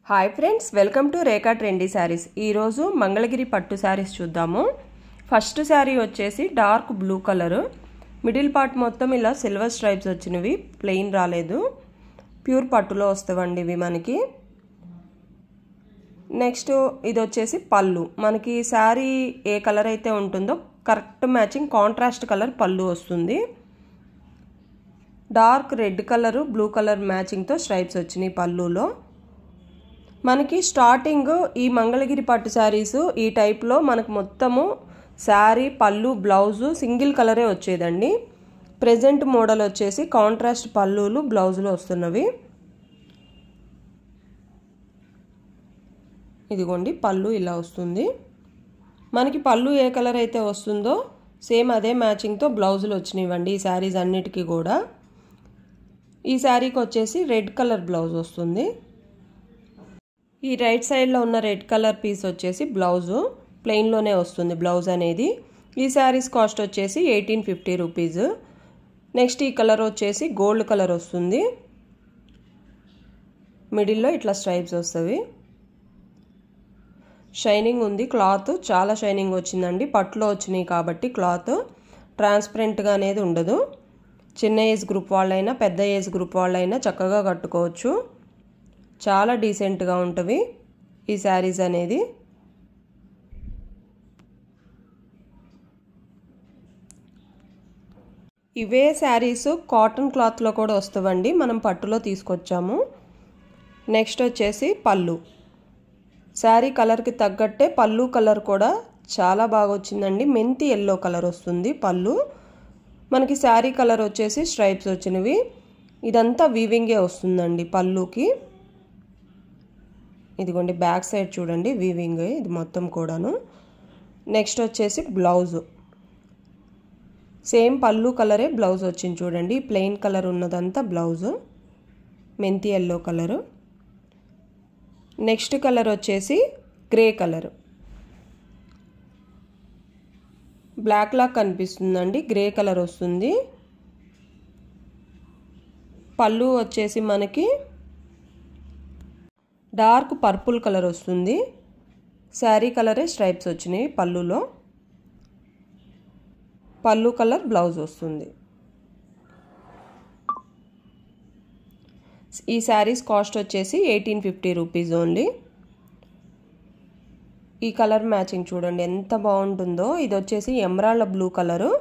Hi friends, welcome to Rekha trendy saris. ఈరోజు మంగళగిరి పట్టు శారీస్ చూద్దాము. ఫస్ట్ శారీ వచ్చేసి dark blue colour, middle part మొత్తం ఇలా సిల్వర్ స్ట్రైప్స్ వచ్చినవి, ప్లెయిన్ రాలేదు, ప్యూర్ పట్టులో వస్తావండి ఇవి మనకి. నెక్స్ట్ ఇది వచ్చేసి పళ్ళు. మనకి శారీ ఏ కలర్ అయితే ఉంటుందో కరెక్ట్ మ్యాచింగ్ కాంట్రాస్ట్ కలర్ పళ్ళు వస్తుంది. Dark red colour blue colour మ్యాచింగ్తో స్ట్రైప్స్ వచ్చినాయి పళ్ళులో. మనకి స్టార్టింగ్ ఈ మంగళగిరి పట్టు శారీస్ ఈ టైప్లో మనకు మొత్తము శారీ పళ్ళు బ్లౌజు సింగిల్ కలరే వచ్చేదండి. ప్రెజెంట్ మోడల్ వచ్చేసి కాంట్రాస్ట్ పళ్ళులు బ్లౌజులు వస్తున్నవి. ఇదిగోండి పళ్ళు ఇలా వస్తుంది. మనకి పళ్ళు ఏ కలర్ అయితే వస్తుందో సేమ్ అదే మ్యాచింగ్తో బ్లౌజులు వచ్చినాయివ్వండి ఈ శారీస్ అన్నిటికీ కూడా. ఈ శారీకి వచ్చేసి రెడ్ కలర్ బ్లౌజ్ వస్తుంది. ఈ రైట్ సైడ్లో ఉన్న రెడ్ కలర్ పీస్ వచ్చేసి బ్లౌజు ప్లెయిన్లోనే వస్తుంది బ్లౌజ్ అనేది. ఈ శారీస్ కాస్ట్ వచ్చేసి 1850 రూపీస్. నెక్స్ట్ ఈ కలర్ వచ్చేసి గోల్డ్ కలర్ వస్తుంది. మిడిల్లో ఇట్లా స్ట్రైప్స్ వస్తుంది. షైనింగ్ ఉంది, క్లాత్ చాలా షైనింగ్ వచ్చిందండి. పట్టులో వచ్చినాయి కాబట్టి క్లాత్ ట్రాన్స్పరెంట్గా అనేది ఉండదు. చిన్న ఏజ్ గ్రూప్ వాళ్ళైనా పెద్ద ఏజ్ గ్రూప్ వాళ్ళైనా చక్కగా కట్టుకోవచ్చు. చాలా డీసెంట్గా ఉంటవి ఈ శారీస్ అనేది. ఇవే శారీస్ కాటన్ క్లాత్లో కూడా వస్తావండి, మనం పట్టులో తీసుకొచ్చాము. నెక్స్ట్ వచ్చేసి పళ్ళు. శారీ కలర్కి తగ్గట్టే పళ్ళు కలర్ కూడా చాలా బాగా వచ్చిందండి. మెంతి ఎల్లో కలర్ వస్తుంది పళ్ళు. మనకి శారీ కలర్ వచ్చేసి స్ట్రైప్స్ వచ్చినవి. ఇదంతా వీవింగే వస్తుందండి పళ్ళుకి. ఇదిగోండి బ్యాక్ సైడ్ చూడండి వీవింగ్ ఇది మొత్తం కూడాను. నెక్స్ట్ వచ్చేసి బ్లౌజు సేమ్ పళ్ళు కలరే బ్లౌజ్ వచ్చింది చూడండి. ప్లెయిన్ కలర్ ఉన్నదంతా బ్లౌజు మెంతి ఎల్లో కలరు. నెక్స్ట్ కలర్ వచ్చేసి గ్రే కలర్, బ్లాక్ లాగా కనిపిస్తుందండి, గ్రే కలర్ వస్తుంది. పళ్ళు వచ్చేసి మనకి డార్క్ పర్పుల్ కలర్ వస్తుంది. శారీ కలరే స్ట్రైప్స్ వచ్చినాయి పళ్ళులో. పళ్ళు కలర్ బ్లౌజ్ వస్తుంది. ఈ శారీస్ కాస్ట్ వచ్చేసి 1850 రూపీస్ ఓన్లీ. ఈ కలర్ మ్యాచింగ్ చూడండి ఎంత బాగుంటుందో. ఇది వచ్చేసి ఎమరాల్డ్ బ్లూ కలరు,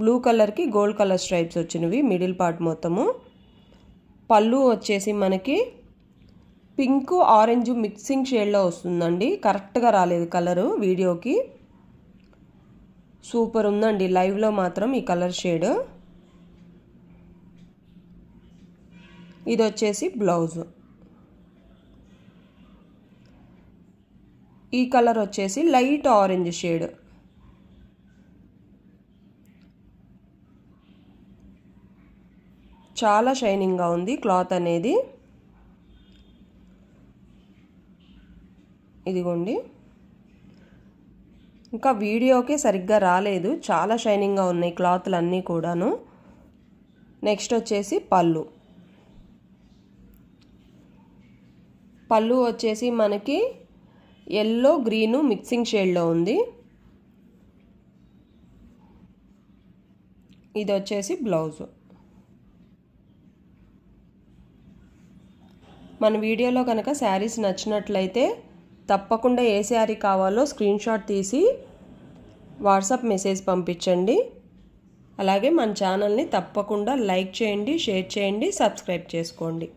బ్లూ కలర్కి గోల్డ్ కలర్ స్ట్రైప్స్ వచ్చినవి మిడిల్ పార్ట్ మొత్తము. పళ్ళు వచ్చేసి మనకి పింక్ ఆరెంజ్ మిక్సింగ్ షేడ్లో వస్తుందండి. కరెక్ట్గా రాలేదు కలరు వీడియోకి. సూపర్ ఉందండి లైవ్లో మాత్రం ఈ కలర్ షేడ్. ఇది వచ్చేసి బ్లౌజ్. ఈ కలర్ వచ్చేసి లైట్ ఆరెంజ్ షేడ్. చాలా షైనింగ్గా ఉంది క్లాత్ అనేది. ఇదిగోండి ఇంకా వీడియోకే సరిగ్గా రాలేదు, చాలా షైనింగ్గా ఉన్నాయి క్లాత్లు అన్నీ కూడాను. నెక్స్ట్ వచ్చేసి పళ్ళు. పళ్ళు వచ్చేసి మనకి ఎల్లో గ్రీను మిక్సింగ్ షేడ్లో ఉంది. ఇది వచ్చేసి బ్లౌజు. మన వీడియోలో కనుక శారీస్ నచ్చినట్లయితే తప్పకుండా ఏ శారీ కావాలో స్క్రీన్ షాట్ తీసి వాట్సాప్ మెసేజ్ పంపించండి. అలాగే మన ఛానల్ని తప్పకుండా లైక్ చేయండి, షేర్ చేయండి, సబ్స్క్రైబ్ చేసుకోండి.